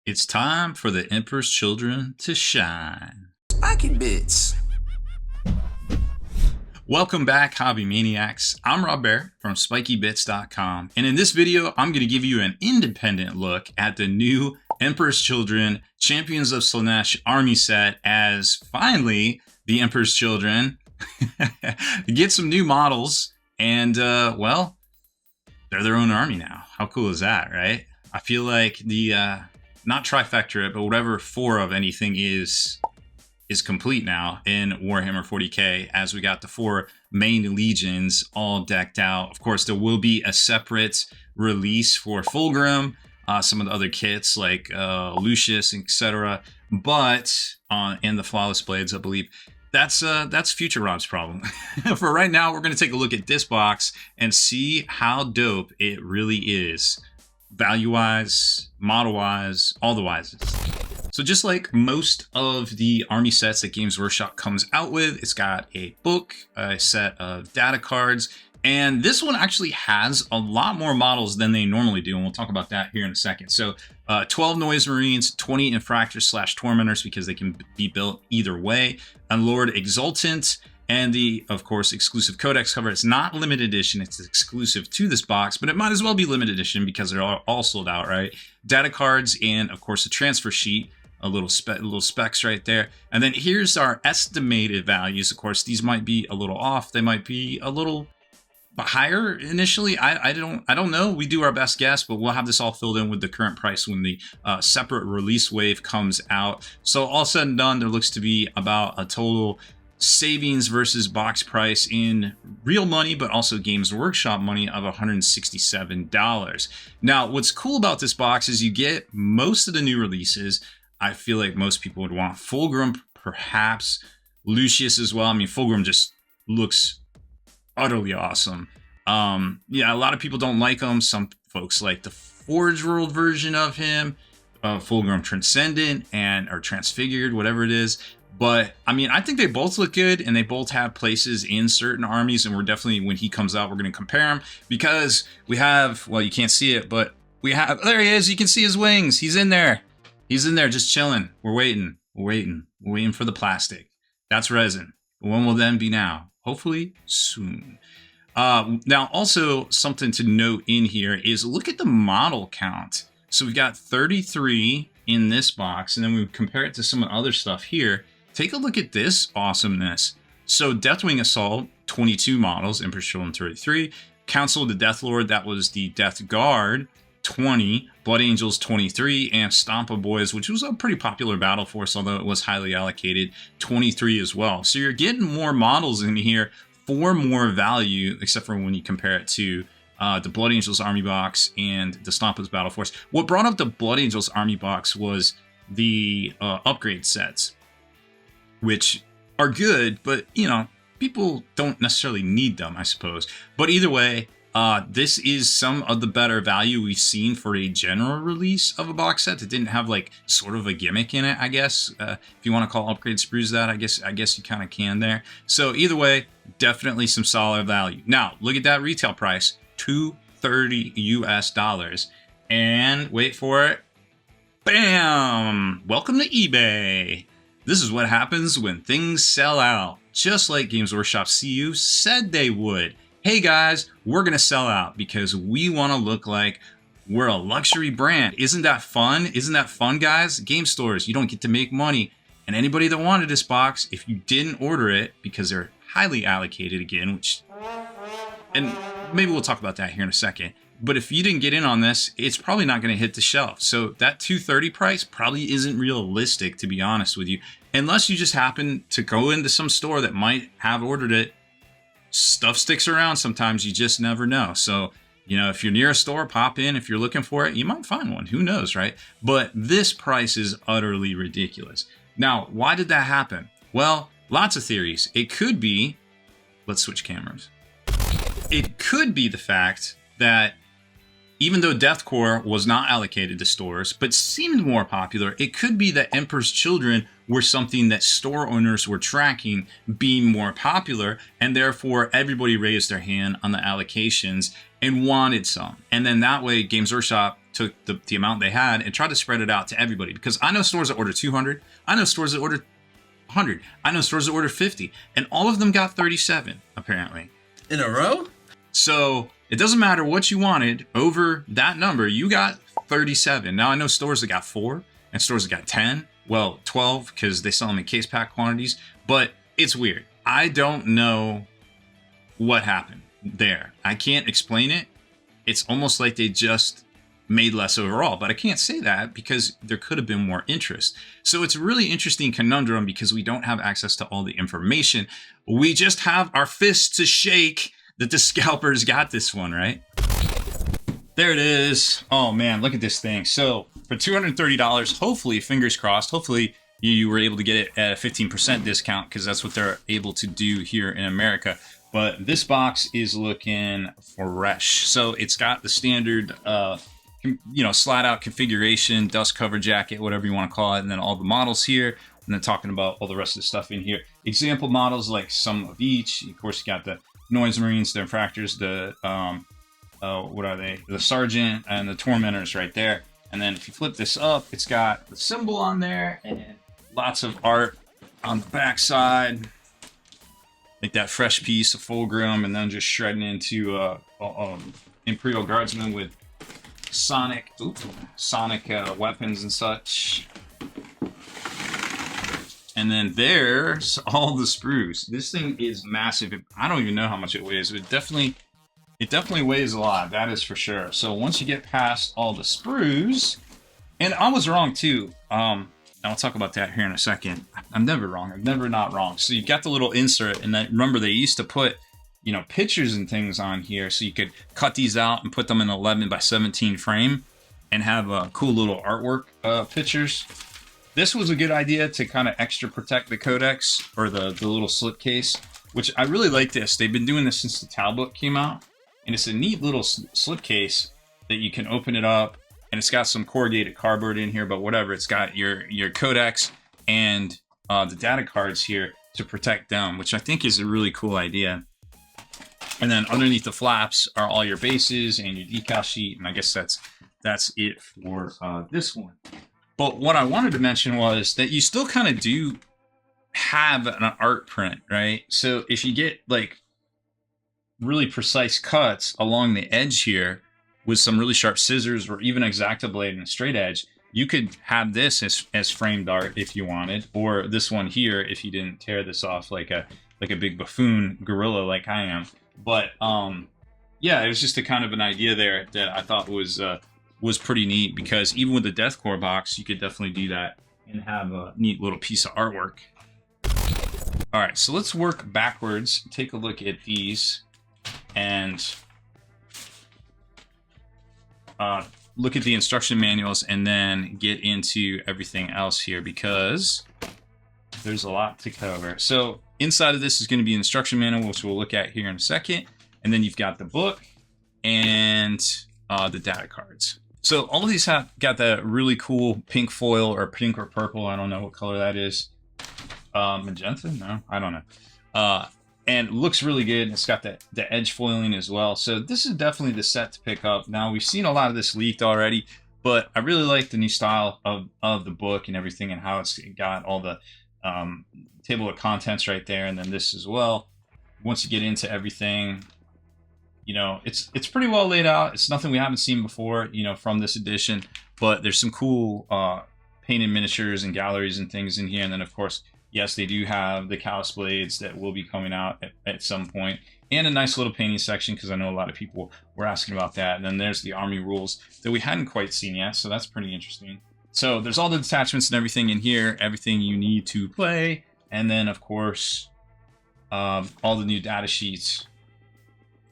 It's time for the Emperor's Children to shine. Spiky bits. Welcome back, Hobby Maniacs. I'm Rob Bear from SpikyBits.com, and in this video, I'm going to give you an independent look at the new Emperor's Children Champions of Slaanesh army set, as finally the Emperor's Children get some new models, and well, they're their own army now. How cool is that, right? I feel like the not trifecta, but whatever 4 of anything is complete now in Warhammer 40k, as we got the 4 main legions all decked out. Of course, there will be a separate release for Fulgrim, some of the other kits like Lucius, etc. But and the Flawless Blades, I believe. That's future Rob's problem. For right now, we're going to take a look at this box and see how dope it really is. Value-wise, model-wise, all the wises. So just like most of the army sets that Games Workshop comes out with, it's got a book, a set of data cards, and this one actually has a lot more models than they normally do, and we'll talk about that here in a second. So 12 Noise Marines, 20 Infractors / Tormentors, because they can be built either way, and Lord Exultant, and the, of course, exclusive Codex cover. It's not limited edition, it's exclusive to this box, but it might as well be limited edition because they're all sold out, right? Data cards, and of course a transfer sheet, a little specs right there. And then here's our estimated values. Of course, these might be a little off. They might be a little higher initially. I don't know. We do our best guess, but we'll have this all filled in with the current price when the separate release wave comes out. So all said and done, there looks to be about a total savings versus box price in real money, but also Games Workshop money, of $167. Now, what's cool about this box is you get most of the new releases. I feel like most people would want Fulgrim, perhaps Lucius as well. I mean, Fulgrim just looks utterly awesome. Yeah, a lot of people don't like him. Some folks like the Forge World version of him, Fulgrim Transcendent or Transfigured, whatever it is. But I mean, I think they both look good, and they both have places in certain armies, and we're definitely, when he comes out, we're going to compare him, because we have, well, you can't see it, but we have, there he is. You can see his wings. He's in there. He's in there just chilling. We're waiting. We're waiting for the plastic. That's resin. When will then be now? Hopefully soon. Now, also something to note in here is look at the model count. So we've got 33 in this box, and then we compare it to some of the other stuff here. Take a look at this awesomeness. So Deathwing Assault, 22 models, Emperor's Children 33. Council of the Death Lord, that was the Death Guard, 20. Blood Angels, 23. And Stompa Boys, which was a pretty popular battle force, although it was highly allocated, 23 as well. So you're getting more models in here for more value, except for when you compare it to the Blood Angels army box and the Stompa's battle force. What brought up the Blood Angels army box was the upgrade sets, which are good, but, you know, people don't necessarily need them, I suppose. But either way, this is some of the better value we've seen for a general release of a box set that didn't have like sort of a gimmick in it, I guess. If you want to call Upgrade Sprues that, I guess you kind of can there. So either way, definitely some solid value. Now, look at that retail price, $230 US. And wait for it. Bam! Welcome to eBay. This is what happens when things sell out, just like Games Workshop CU said they would. Hey guys, we're going to sell out because we want to look like we're a luxury brand. Isn't that fun? Isn't that fun, guys? Game stores, you don't get to make money. And anybody that wanted this box, if you didn't order it, because they're highly allocated again, and maybe we'll talk about that here in a second. But if you didn't get in on this, it's probably not going to hit the shelf. So that $230 price probably isn't realistic, to be honest with you. Unless you just happen to go into some store that might have ordered it. Stuff sticks around sometimes, you just never know. So, you know, if you're near a store, pop in. If you're looking for it, you might find one. Who knows, right? But this price is utterly ridiculous. Now, why did that happen? Well, lots of theories. It could be, let's switch cameras. It could be the fact that even though Deathcore was not allocated to stores, but seemed more popular, it could be that Emperor's Children were something that store owners were tracking being more popular, and therefore everybody raised their hand on the allocations and wanted some. And then that way Games Workshop took the amount they had and tried to spread it out to everybody, because I know stores that order 200, I know stores that order 100, I know stores that order 50, and all of them got 37 apparently in a row. So it doesn't matter what you wanted over that number, you got 37. Now I know stores that got 4 and stores that got 10, well 12, because they sell them in case pack quantities, but it's weird. I don't know what happened there. I can't explain it. It's almost like they just made less overall, but I can't say that because there could have been more interest. So it's a really interesting conundrum because we don't have access to all the information. We just have our fists to shake that the scalpers got this one, right? There it is. Oh man, look at this thing. So for $230, hopefully, fingers crossed, hopefully you were able to get it at a 15% discount, because that's what they're able to do here in America. But this box is looking fresh. So it's got the standard, slide out configuration, dust cover jacket, whatever you want to call it. And then all the models here. And then talking about all the rest of the stuff in here. Example models, like some of each. Of course, you got the Noise Marines, the Infractors, the, what are they? The Sergeant and the Tormentors right there. And then if you flip this up, it's got the symbol on there and lots of art on the back side. Like that fresh piece of Fulgrim, and then just shredding into Imperial Guardsmen with Sonic weapons and such. And then there's all the sprues. This thing is massive. I don't even know how much it weighs, but it definitely weighs a lot, that is for sure. So once you get past all the sprues, and I was wrong too. I'll talk about that here in a second. I'm never wrong. I'm never not wrong. So you got the little insert, and then remember they used to put, pictures and things on here, so you could cut these out and put them in 11 by 17 frame and have cool little artwork pictures. This was a good idea to kind of extra protect the Codex, or the little slipcase, which I really like this. They've been doing this since the Tau book came out, and it's a neat little slipcase that you can open it up. And it's got some corrugated cardboard in here, but whatever. It's got your Codex and the data cards here to protect them, which I think is a really cool idea. And then underneath the flaps are all your bases and your decal sheet, and I guess that's it for this one. But what I wanted to mention was that you still kind of do have an art print, right? So if you get like really precise cuts along the edge here, with some really sharp scissors or even X-Acto blade and a straight edge, you could have this as framed art if you wanted, or this one here if you didn't tear this off like a big buffoon gorilla like I am. But yeah, it was just a kind of an idea there that I thought was pretty neat, because even with the Deathcore box, you could definitely do that and have a neat little piece of artwork. All right, so let's work backwards, take a look at these, and look at the instruction manuals, and then get into everything else here, because there's a lot to cover. So inside of this is going to be an instruction manual, which we'll look at here in a second. And then you've got the book and the data cards. So all of these have got that really cool pink foil, or pink or purple. I don't know what color that is. Magenta? No, I don't know. And looks really good. It's got the edge foiling as well. So this is definitely the set to pick up. Now, we've seen a lot of this leaked already, but I really like the new style of the book and everything, and how it's got all the table of contents right there, and then this as well. Once you get into everything, it's pretty well laid out. It's nothing we haven't seen before, from this edition, but there's some cool painted miniatures and galleries and things in here. And then, of course, yes, they do have the Callus blades that will be coming out at some point, and a nice little painting section, because I know a lot of people were asking about that. And then there's the army rules that we hadn't quite seen yet, so that's pretty interesting. So there's all the detachments and everything in here, everything you need to play. And then, of course, all the new data sheets,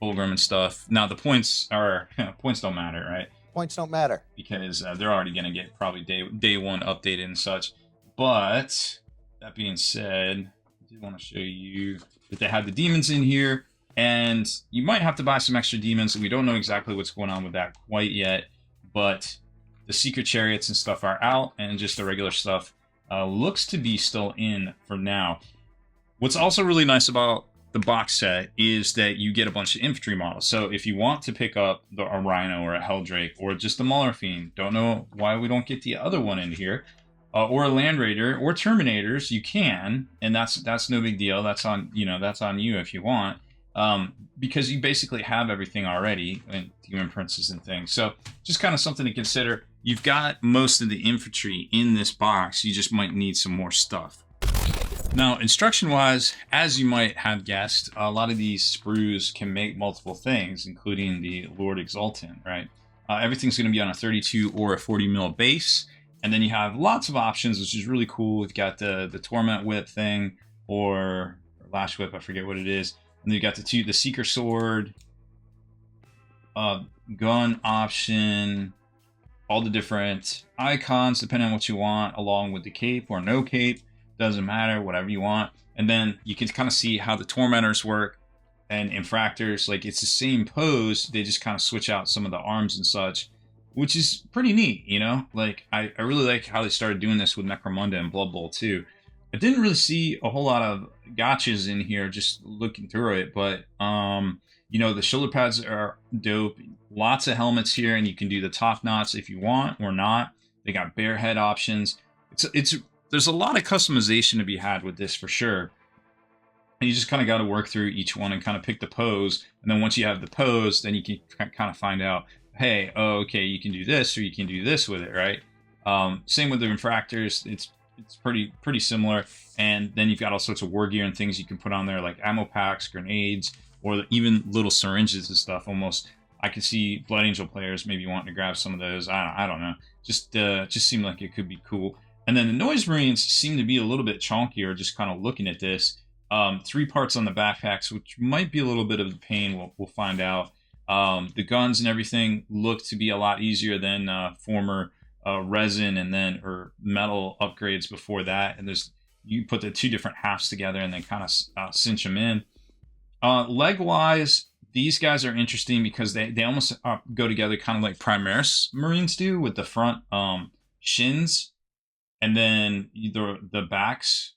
Fulgrim and stuff. Now, the points don't matter, right? Points don't matter. Because they're already going to get probably day one updated and such. But that being said, I did want to show you that they have the demons in here, and you might have to buy some extra demons. We don't know exactly what's going on with that quite yet, but the secret chariots and stuff are out, and just the regular stuff looks to be still in for now. What's also really nice about the box set is that you get a bunch of infantry models. So if you want to pick up a Rhino or a Helldrake or just a Mauler Fiend, don't know why we don't get the other one in here, or a Land Raider or Terminators, you can, and that's no big deal. That's on that's on you if you want, because you basically have everything already, and Human Princes and things. So just kind of something to consider. You've got most of the infantry in this box. You just might need some more stuff. Now, instruction-wise, as you might have guessed, a lot of these sprues can make multiple things, including the Lord Exultant, right? Everything's going to be on a 32 or a 40 mil base, and then you have lots of options, which is really cool. You've got the Torment Whip thing, or Lash Whip, I forget what it is. And then you got the Seeker Sword, gun option, all the different icons, depending on what you want, along with the cape or no cape. Doesn't matter, whatever you want. And then you can kind of see how the Tormentors work and Infractors. Like, it's the same pose, they just kind of switch out some of the arms and such, which is pretty neat, you know? Like, I really like how they started doing this with Necromunda and Blood Bowl too. I didn't really see a whole lot of gotchas in here just looking through it, but you know, the shoulder pads are dope. Lots of helmets here, and you can do the top knots if you want or not. They got bare head options. There's a lot of customization to be had with this for sure. And you just kind of got to work through each one and kind of pick the pose. And then once you have the pose, then you can kind of find out, hey, oh, okay, you can do this or you can do this with it, right? Same with the Infractors. It's pretty similar. And then you've got all sorts of war gear and things you can put on there, like ammo packs, grenades, or even little syringes and stuff. Almost, I could see Blood Angel players maybe wanting to grab some of those. I don't know. Just seemed like it could be cool. And then the Noise Marines seem to be a little bit chunkier, just kind of looking at this. 3 parts on the backpacks, which might be a little bit of a pain. We'll find out. The guns and everything look to be a lot easier than former resin or metal upgrades before that. And you put the 2 different halves together and then kind of cinch them in. Leg-wise, these guys are interesting because they almost go together kind of like Primaris Marines do, with the front shins. And then the backs,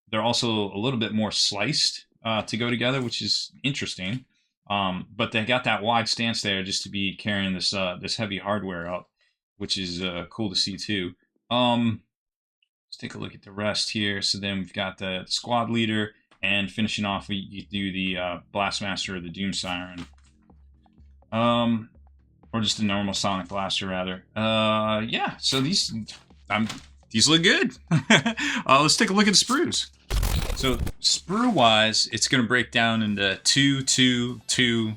they're also a little bit more sliced to go together, which is interesting. But they got that wide stance there just to be carrying this heavy hardware up, which is cool to see too. Let's take a look at the rest here. So then we've got the squad leader, and finishing off, you do the Blastmaster or the Doom Siren. Or just a normal Sonic Blaster, rather. Yeah, so these look good. Let's take a look at the sprues. So sprue-wise, it's going to break down into 2, 2, 2,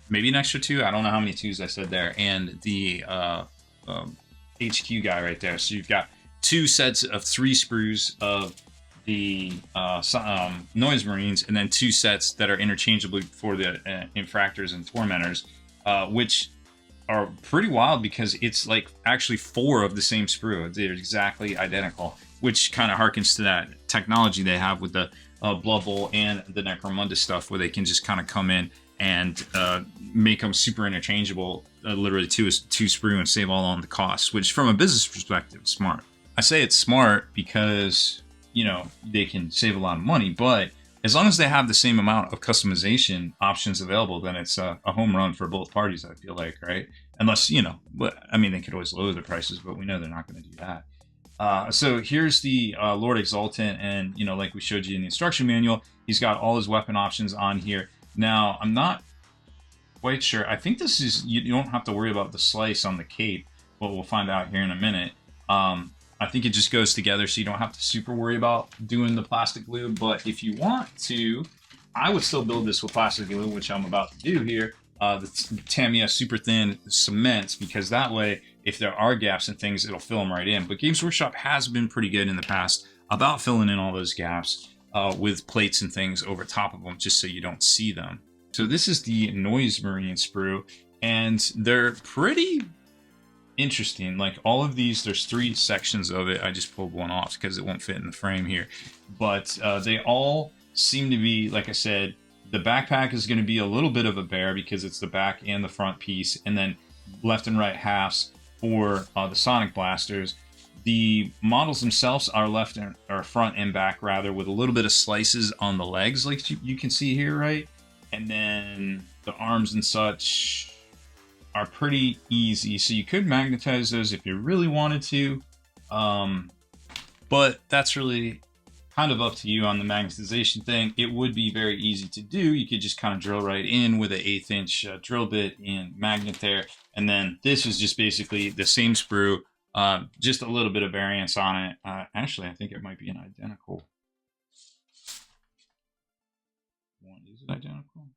maybe an extra 2. I don't know how many 2s I said there. And the HQ guy right there. So you've got 2 sets of 3 sprues of the Noise Marines, and then 2 sets that are interchangeable for the Infractors and Tormentors, which are pretty wild because it's like actually 4 of the same sprue. They're exactly identical, which kind of harkens to that technology they have with the Blood Bowl and the Necromunda stuff, where they can just kind of come in and make them super interchangeable, literally 2 sprue, and save all on the costs, which from a business perspective is smart. I say it's smart because, you know, they can save a lot of money, but as long as they have the same amount of customization options available, then it's a home run for both parties, I feel like, right? Unless, you know, I mean, they could always lower the prices, but we know they're not going to do that. So here's the Lord Exultant, and, you know, like we showed you in the instruction manual, he's got all his weapon options on here. Now, I'm not quite sure. I think this is, you don't have to worry about the slice on the cape, but we'll find out here in a minute. I think it just goes together, so you don't have to super worry about doing the plastic glue. But if you want to, I would still build this with plastic glue, which I'm about to do here. The Tamiya super thin cement, because that way, if there are gaps and things, it'll fill them right in. But Games Workshop has been pretty good in the past about filling in all those gaps with plates and things over top of them, just so you don't see them. So this is the Noise Marine sprue, and they're pretty interesting. Like, all of these, there's 3 sections of it. I just pulled one off because it won't fit in the frame here, but they all seem to be, like I said, the backpack is going to be a little bit of a bear because it's the back and the front piece, and then left and right halves for the Sonic Blasters. The models themselves are left or front and back rather, with a little bit of slices on the legs, like you can see here, right? And then the arms and such are pretty easy, so you could magnetize those if you really wanted to, but that's really kind of up to you on the magnetization thing. It would be very easy to do. You could just kind of drill right in with an 1/8 inch drill bit and magnet there, and then this is just basically the same sprue, just a little bit of variance on it. Actually, I think it might be an identical one. Is it identical?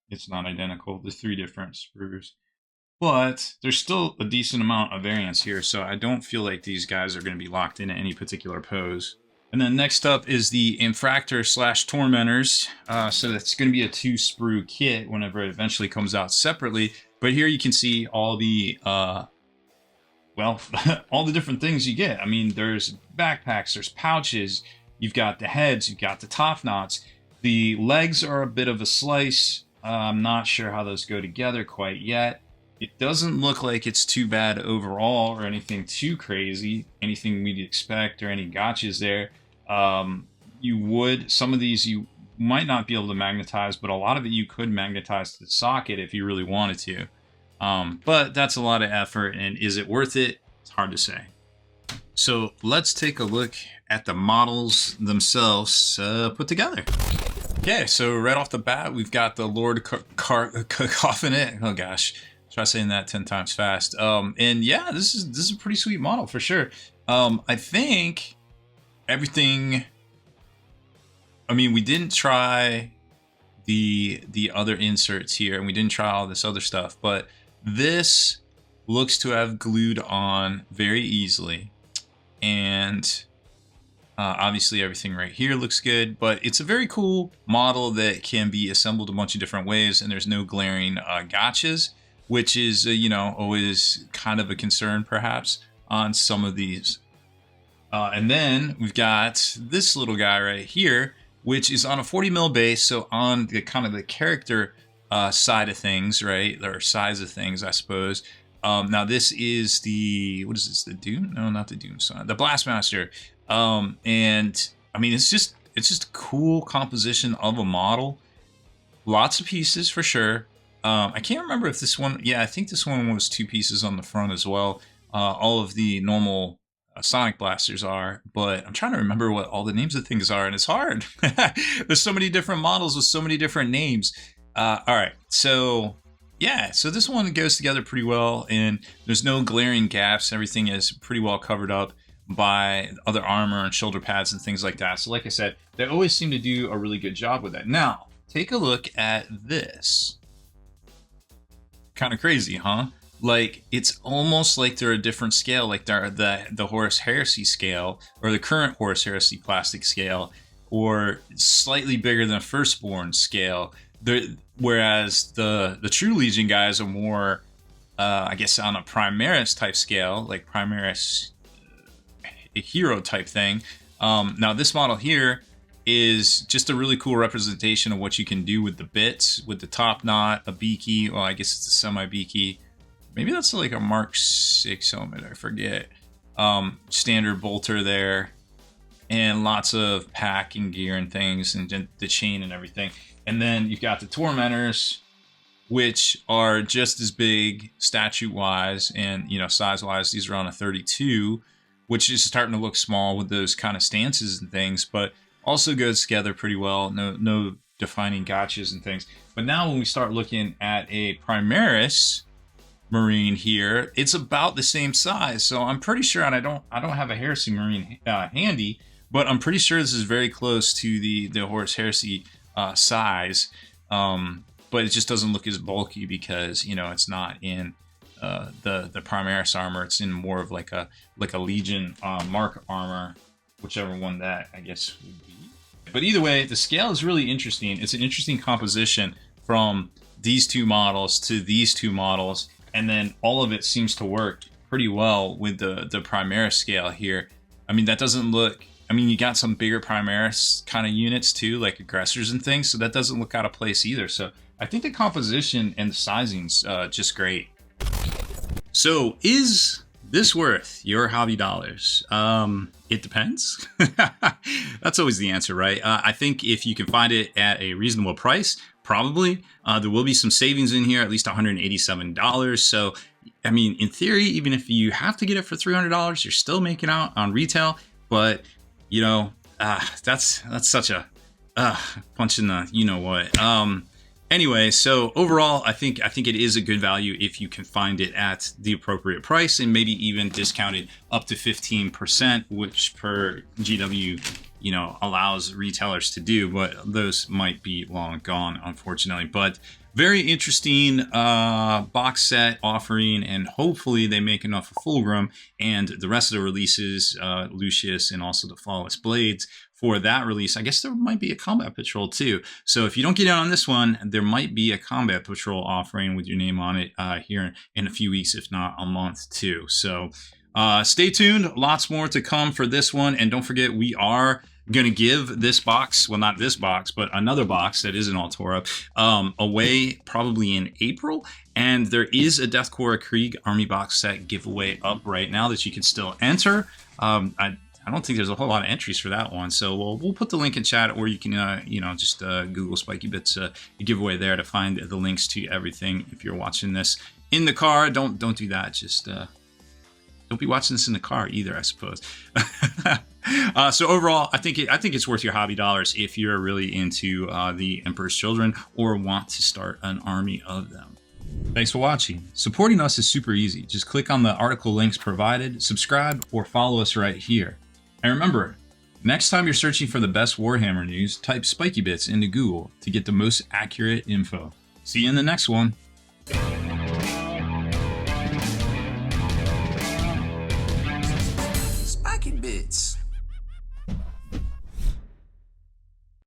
It's not identical. The 3 different sprues. But there's still a decent amount of variance here, so I don't feel like these guys are going to be locked into any particular pose. And then next up is the Infractor / Tormentors. So that's going to be a 2 sprue kit whenever it eventually comes out separately. But here you can see all the, well, all the different things you get. I mean, there's backpacks, there's pouches, you've got the heads, you've got the top knots. The legs are a bit of a slice. I'm not sure how those go together quite yet. It doesn't look like it's too bad overall or anything too crazy, anything we'd expect or any gotchas there. Some of these you might not be able to magnetize, but a lot of it you could magnetize to the socket if you really wanted to. But that's a lot of effort, and is it worth it? It's hard to say. So let's take a look at the models themselves put together. Okay, so right off the bat, we've got the Lord Coffinate. Oh gosh. Try saying that 10 times fast. And yeah, this is a pretty sweet model for sure. I think everything. I mean, we didn't try the other inserts here, and we didn't try all this other stuff, but this looks to have glued on very easily, and obviously everything right here looks good. But it's a very cool model that can be assembled a bunch of different ways, and there's no glaring gotchas, which is, you know, always kind of a concern perhaps on some of these. And then we've got this little guy right here, which is on a 40 mil base. So on the kind of the character side of things, right? Or size of things, I suppose. Now this is the, what is this? The Doom? No, not the Doom Son. The Blastmaster. And I mean, it's just a cool composition of a model. Lots of pieces for sure. I can't remember if this one, yeah, I think this one was 2 pieces on the front as well. All of the normal Sonic Blasters are, but I'm trying to remember what all the names of things are, and it's hard. There's so many different models with so many different names. All right, so yeah, so this one goes together pretty well, and there's no glaring gaps. Everything is pretty well covered up by other armor and shoulder pads and things like that. So like I said, they always seem to do a really good job with that. Now, take a look at this. Kind of crazy, huh? Like, it's almost like they're a different scale, like they're the Horus Heresy scale, or the current Horus Heresy plastic scale, or slightly bigger than Firstborn scale. Whereas the True Legion guys are more, I guess, on a Primaris type scale, like Primaris hero type thing. Now this model here is just a really cool representation of what you can do with the bits, with the top knot, a beaky. Well, I guess it's a semi-beaky. Maybe that's like a Mark 6 helmet, I forget. Standard bolter there, and lots of packing gear and things, and the chain and everything. And then you've got the Tormentors, which are just as big statute-wise and, you know, size-wise. These are on a 32, which is starting to look small with those kind of stances and things, but also goes together pretty well. No defining gotchas and things. But now when we start looking at a Primaris Marine here, it's about the same size. So I'm pretty sure, and I don't have a Heresy Marine handy, but I'm pretty sure this is very close to the Horus Heresy size. But it just doesn't look as bulky because, you know, it's not in the Primaris armor. It's in more of like a Legion Mark armor, whichever one that I guess would be. But either way, the scale is really interesting. It's an interesting composition from these 2 models to these 2 models, and then all of it seems to work pretty well with the Primaris scale here. I mean, that doesn't look, I mean, you got some bigger Primaris kind of units too, like aggressors and things, so that doesn't look out of place either. So I think the composition and the sizing's just great. So is this worth your hobby dollars? It depends. That's always the answer, right? I think if you can find it at a reasonable price, probably. There will be some savings in here, at least $187. So, I mean, in theory, even if you have to get it for $300, you're still making out on retail. But, you know, that's such a punch in the you know what. Anyway, so overall, I think it is a good value if you can find it at the appropriate price, and maybe even discounted up to 15%, which per GW, you know, allows retailers to do, but those might be long gone, unfortunately. But very interesting box set offering, and hopefully they make enough of Fulgrim and the rest of the releases, Lucius and also the Flawless Blades, for that release. I guess there might be a combat patrol too. So if you don't get in on this one, there might be a combat patrol offering with your name on it here in a few weeks, if not a month too. So stay tuned. Lots more to come for this one. And don't forget, we are going to give this box, well, not this box, but another box that isn't all tore up, away probably in April. And there is a Deathcore Krieg Army box set giveaway up right now that you can still enter. I don't think there's a whole lot of entries for that one, so we'll put the link in chat, or you can you know, just Google Spiky Bits giveaway there to find the links to everything. If you're watching this in the car, don't do that. Just don't be watching this in the car either, I suppose. So overall, I think it's worth your hobby dollars if you're really into the Emperor's Children or want to start an army of them. Thanks for watching. Supporting us is super easy. Just click on the article links provided, subscribe, or follow us right here. And remember, next time you're searching for the best Warhammer news, type Spiky Bits into Google to get the most accurate info. See you in the next one.